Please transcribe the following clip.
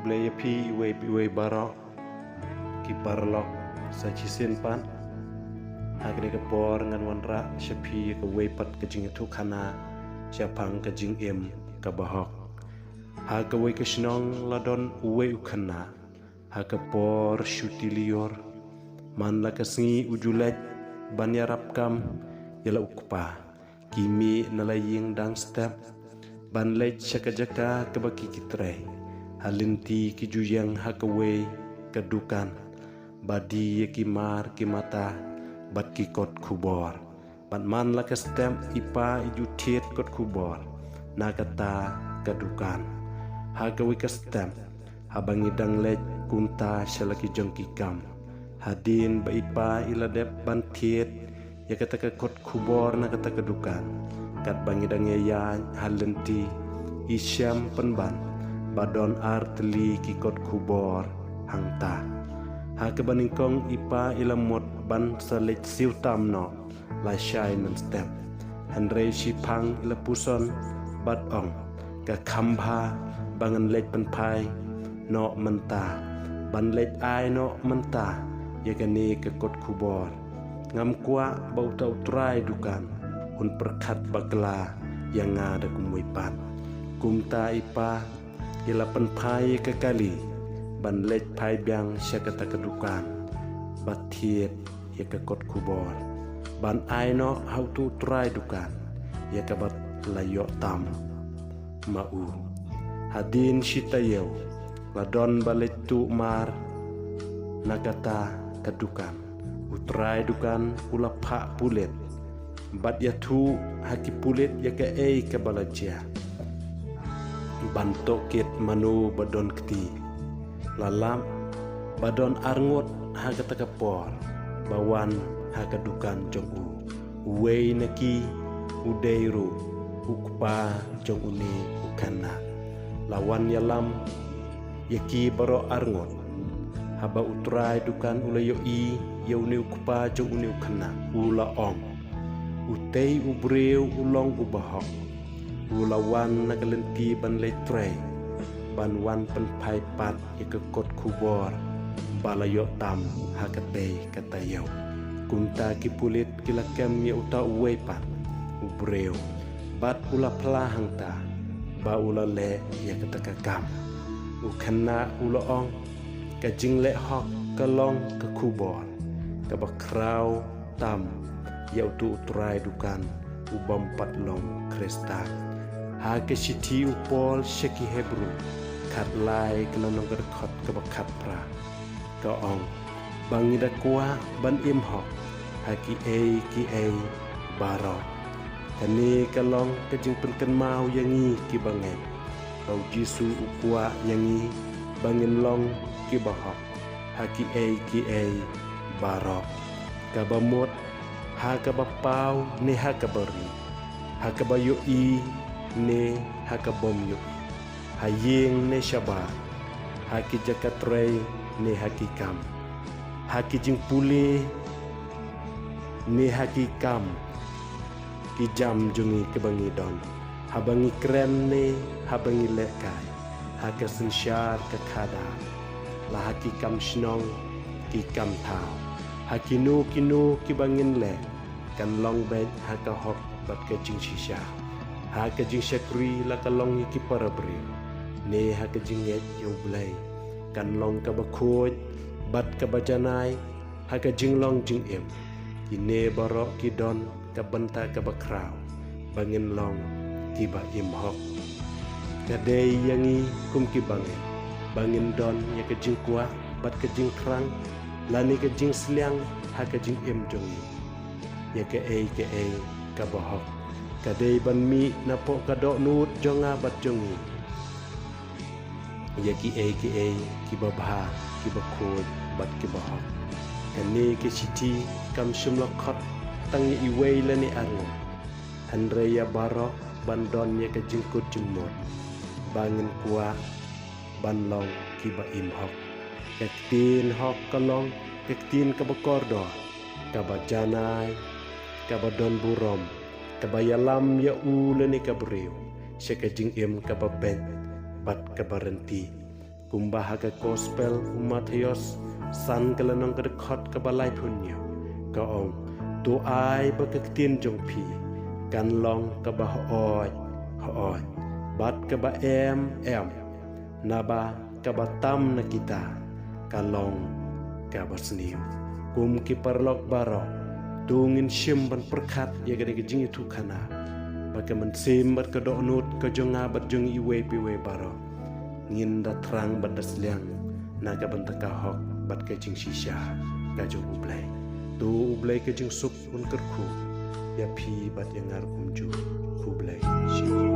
blaya pi iwe barok ki parlok sa chisen pan agni ka por ngan wanra shapi ka we pat ka jing tu khana siapang ka jing em ka bahok ha ka we ka shnong ladon we ukhana ha ka por shutilior man la ka singi ujulat banyarap kam yala ukpa kimi nalaying dang step ban lech shakajaka ka baki kitre halinti ki juyang ha ka we kadukan badi ye ki mar ki mata bat ki kot khubor bat man la ka stem ipa ijuthiet kot khubor na kata kadukan ha ka we ka stem habangi dang lech kunta shalaki jongki kam hadin ba ipa iladep ban thiet ya kata ka kot khubor na kata kadukan kat bangi dang ya halinti isyam penban badon artli ki kot khubor hangta ha ke baningkong ipa ilamot ban salit siu tam no la shai nan step hanre shi phang ila puson bad ong ka khambha bangan lech pan phai no menta ban lech ai no menta yakani ke kot khubor ngam kwa bau tau trai dukan hun perkhat bagla yang ngada kumui pan kumta ipa ila pan phai ke kali ban lech phai biang syakata kedukan bathiet ya ke kot khubor ban aino how to try dukan ya ke bat layo tam mau hadin shitayo ladon balet tu mar nagata kedukan utrai dukan ula pha pulet bat ya thu haki pulet ya ke ke balajia bantokit manu badon kti lalam badon arngot haga takapor bawan haga dukan jongu wei naki udeiru ukpa jonguni ukana lawan yalam yaki baro arngot haba utrai dukan ulayo i yauni ukpa jonguni ukana ula ong utei ubreu ulong ubahok ulawan nagalenti ban letre ban wan pen phai pat ke kot khubor balayo tam hakate katayo kunta ki pulit kilakem ya uta uwe pat ubreu bat ula pla hangta ba ula le ya kataka kam ukhanna ula ong ka jingle hok kalong ka khubor ka bakrau tam ya utu utrai dukan ubam patlong krista ha ke siti upol sheki hebru khat lai kelonong kerkhot ke bakhat pra ka ong bangida kwa ban im ho haki ki baro kani kalong ke jing penken mau yangi ki bangen bau jisu ukwa yangi bangin long ki bahok haki ki baro ka bamot ha ka bapau ne ha ka bari ha ka bayo i ne ha ka bom yo hayeng ne shaba haki jakatrei ne haki kam haki jing pule ne haki kam ki jam jungi kebangi don habangi kren ne habangi lekai haka sensyar ke khada la haki kam shnong ki kam thao haki nu ki bangin le kan long bet haka hok bat ke jing shisha haka jing shakri la kalong ki parabri ne haka jinget yo blai kan long ka bakhoj bat ka bajanai haka jinglong jing em ine baro ki don ka banta ka bakrau bangin long ki ba im hok kadai yangi kum ki bangin don ya ka jing kwa bat ka jing krang lani ka jing sliang haka jing em jongi ya ka ka bahok kadai ban mi na po ka do nut jonga bat jongi ya ki babha ki bakhoj bat ki bahok kani ki siti kam shumla khat tang i wei lani aru hanre ya baro bandon ya ka jingkut jumot bangin kwa banlong ki ba im hok kektin hok kalong kektin ka bakordo ka bajanai ka badon burom ka bayalam ya u lani ka breu syaka jing em ka baben bat ka barenti kumbah haga gospel Matius san kelenong ke dekat ke balai punyo ke ong tu ai berketien jong pi kan long ke bah oi bat ke ba em naba ke batam na kita kalong ke basnim kum ki perlok baro tungin sim ban perkat ya gade jing itu kana bagaimana sim bat ke donut ke jonga bat jong iwe piwe baro ngin da terang badas liang naga bantaka hok bat ke jing shisha ka jong ublai tu ublai ke jing sup un kerku ya pi bat yang ngar kumju kublai shi